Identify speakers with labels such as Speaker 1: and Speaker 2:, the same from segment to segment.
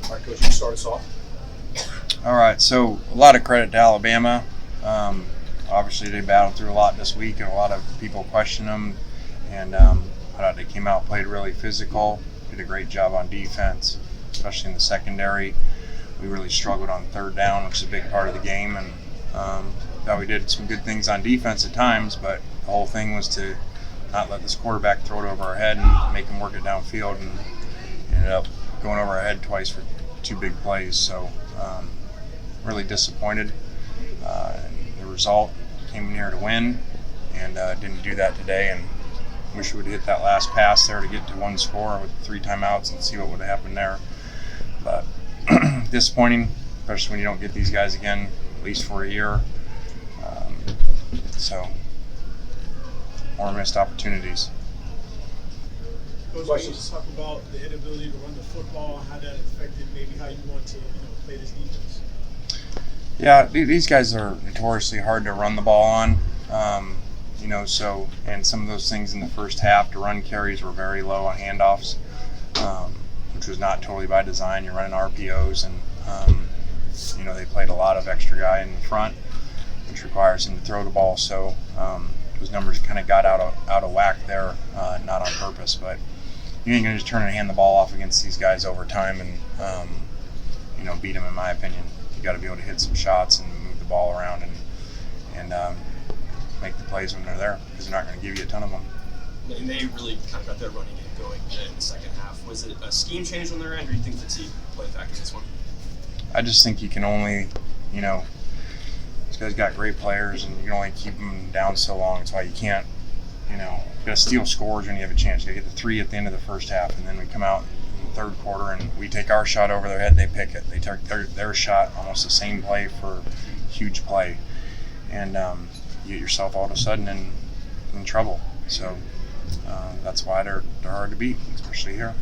Speaker 1: All right, Coach, you start us off.
Speaker 2: All right, so a lot of credit to Alabama. Obviously, they battled through a lot this week, and a lot of people question them. And I thought they came out, played really physical, did a great job on defense, especially in the secondary. We really struggled on third down, which is a big part of the game. And thought we did some good things on defense at times, but the whole thing was to not let this quarterback throw it over our head and make him work it downfield, and ended up going over our head twice for 2 big plays. So really disappointed. The result came in here to win, and didn't do that today, and wish we would have hit that last pass there to get to 1 score with 3 timeouts and see what would have happened there. But disappointing, especially when you don't get these guys again, at least for a year. So more missed opportunities.
Speaker 3: Coach, can you just talk about the inability to run the football, how that affected maybe how you want to play this defense?
Speaker 2: Yeah, these guys are notoriously hard to run the ball on. And some of those things in the first half, the run carries were very low on handoffs, which was not totally by design. You're running RPOs, and they played a lot of extra guy in the front, which requires him to throw the ball. So those numbers kind of got out of whack there, not on purpose. But you ain't gonna just turn and hand the ball off against these guys over time and beat them. In my opinion, you got to be able to hit some shots and move the ball around and make the plays when they're there, because they're not going to give you a ton of them.
Speaker 1: And they really kind of got their running game going in the second half. Was it a scheme change on their end, or do you think fatigue played a factor in this one?
Speaker 2: I just think you can only, these guys got great players, and you can only keep them down so long. That's why you can't, you got to steal scores when you have a chance. You got to get the 3 at the end of the first half, and then we come out in the third quarter and we take our shot over their head, they pick it. They take their shot, almost the same play for huge play. And you get yourself all of a sudden in trouble. So that's why they're hard to beat, especially here.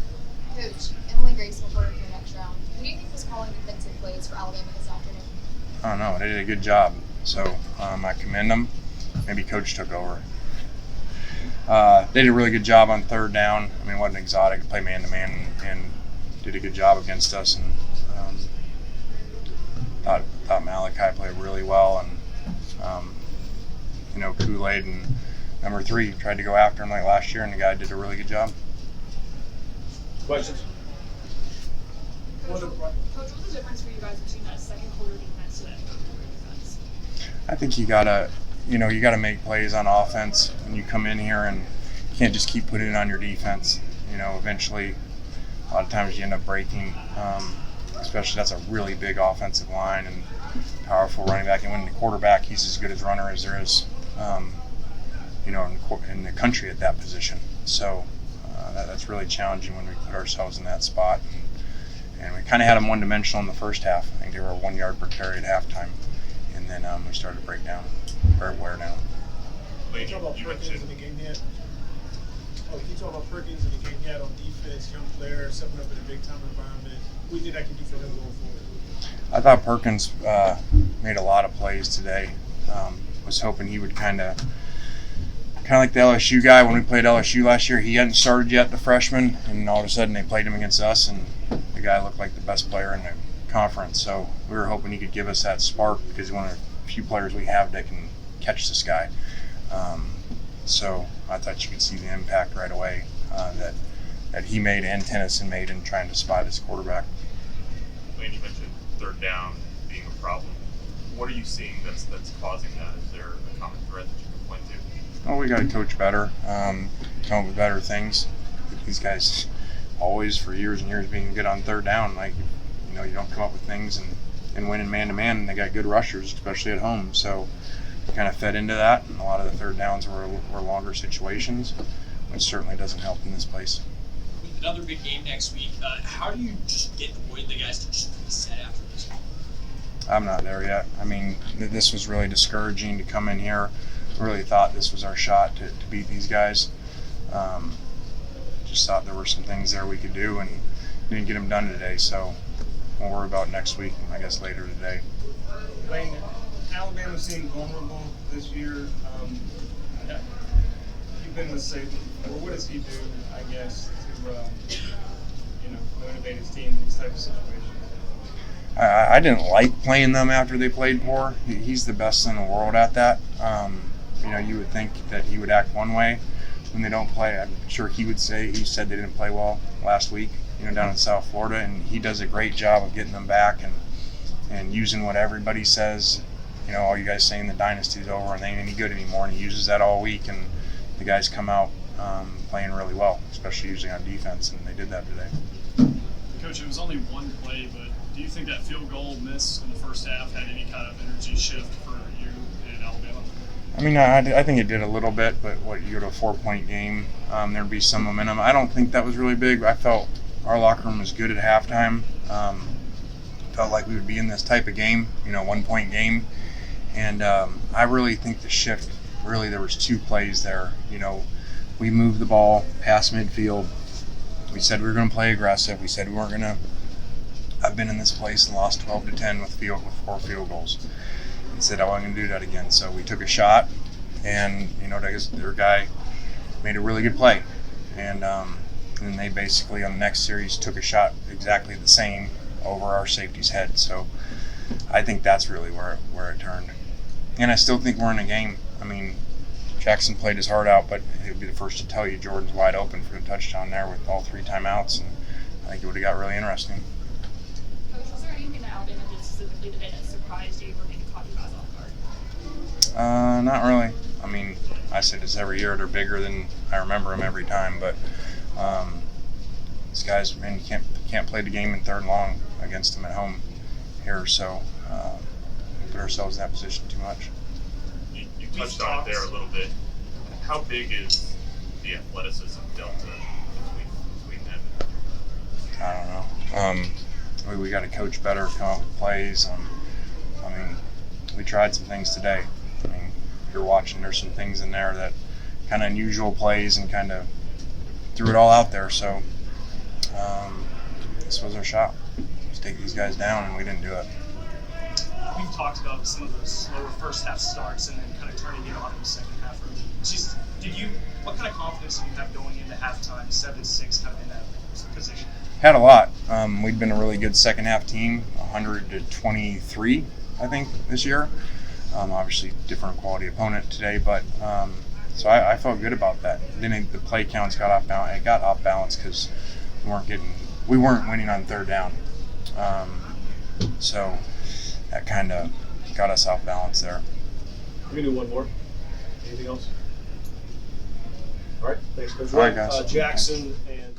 Speaker 4: Coach, Emily Grace will for your next round. Who do you think was calling defensive plays for Alabama this afternoon?
Speaker 2: I don't know. They did a good job. So I commend them. Maybe Coach took over. They did a really good job on third down. I mean, it wasn't exotic. They played man-to-man and did a good job against us. And thought Malachi played really well. And Kool-Aid and number 3 tried to go after him like last year, and the guy did a really good job.
Speaker 1: Questions?
Speaker 5: Coach, what's the difference for you guys between that second quarter defense and that third quarter defense?
Speaker 2: I think you gotta make plays on offense when you come in here, and you can't just keep putting it on your defense. Eventually, a lot of times you end up breaking. Especially that's a really big offensive line and powerful running back. And when the quarterback, he's as good as runner as there is, in the country at that position. So that's really challenging when we put ourselves in that spot. And we kind of had them one-dimensional in the first half. I think they were 1 yard per carry at halftime. And then we started to break down, or wear down.
Speaker 3: Can you talk about Perkins in the game yet? Can you talk about Perkins in the game yet on defense, young player, stepping up in a big-time environment? What do you think that can do for him going forward?
Speaker 2: I thought Perkins made a lot of plays today. Was hoping he would kind of like the LSU guy when we played LSU last year. He hadn't started yet, the freshman, and all of a sudden they played him against us, and the guy looked like the best player in the conference. So we were hoping he could give us that spark, because he's one of the few players we have that can catch this guy. So I thought you could see the impact right away that he made and Tennyson made in trying to spot his quarterback.
Speaker 6: Lane, you mentioned third down being a problem. What are you seeing that's causing that? Is there a common thread that you can point to?
Speaker 2: Oh, we got to coach better, come up with better things. These guys always, for years and years, being good on third down. You don't come up with things and win in man-to-man, and they got good rushers, especially at home. So we kind of fed into that, and a lot of the third downs were longer situations, which certainly doesn't help in this place.
Speaker 7: With another big game next week, how do you just get the guys to just reset after this one?
Speaker 2: I'm not there yet. I mean, this was really discouraging to come in here. I really thought this was our shot to beat these guys. Just thought there were some things there we could do, and didn't get them done today. So we'll worry about next week, I guess later today.
Speaker 3: Lane, Alabama seemed vulnerable this year. You've been with Saban before. What does he do, I guess, to motivate his team in these types of situations?
Speaker 2: I didn't like playing them after they played poor. He's the best in the world at that. You would think that he would act one way when they don't play. I'm sure he said they didn't play well last week, down in South Florida, and he does a great job of getting them back and using what everybody says. All you guys saying the dynasty's over and they ain't any good anymore, and he uses that all week, and the guys come out playing really well, especially usually on defense, and they did that today.
Speaker 8: Coach, it was only one play, but do you think that field goal miss in the first half had any kind of energy shift for you in Alabama?
Speaker 2: I mean, I think it did a little bit, but you go to a 4-point game, there'd be some momentum. I don't think that was really big. I felt our locker room was good at halftime. Felt like we would be in this type of game, 1-point game. And I really think the shift, there was 2 plays there. We moved the ball past midfield. We said we were going to play aggressive. We said we weren't going to. I've been in this place and lost 12-10 with 4 field goals. He said I wasn't going to do that again. So we took a shot, and their guy made a really good play, and then they basically on the next series took a shot exactly the same over our safety's head. So I think that's really where it turned, and I still think we're in a game. I mean, Jaxson played his heart out, but he'll be the first to tell you Jordan's wide open for the touchdown there with all 3 timeouts, and I think it would have got really interesting.
Speaker 5: Coach, was there anything that Alabama did specifically today that surprised you or maybe caught you guys off guard?
Speaker 2: Not really. I mean, I say this every year. They're bigger than I remember them every time, but these guys, man, you can't play the game in 3rd and long against them at home here, so we put ourselves in that position too much.
Speaker 6: You touched on it there a little bit. How big is the athleticism delta between them?
Speaker 2: I don't know. We got to coach better, come up with plays. I mean, we tried some things today. I mean, if you're watching, there's some things in there that kind of unusual plays and kind of threw it all out there. So this was our shot. Let's take these guys down, and we didn't do it.
Speaker 8: We've talked about some of the slower first half starts and then kind of turning it on in the second half. What kind of confidence did you have going into halftime, 7-6, kind of in that position?
Speaker 2: Had a lot. We'd been a really good second half team, 100-23, I think, this year. Obviously, different quality opponent today, but so I felt good about that. Then the play counts got off balance. It got off balance because we weren't winning on 3rd down. So that kind of got us off balance there.
Speaker 9: We're gonna do one more. Anything else? All right, thanks, Coach.
Speaker 2: All right, guys.
Speaker 9: Jaxson and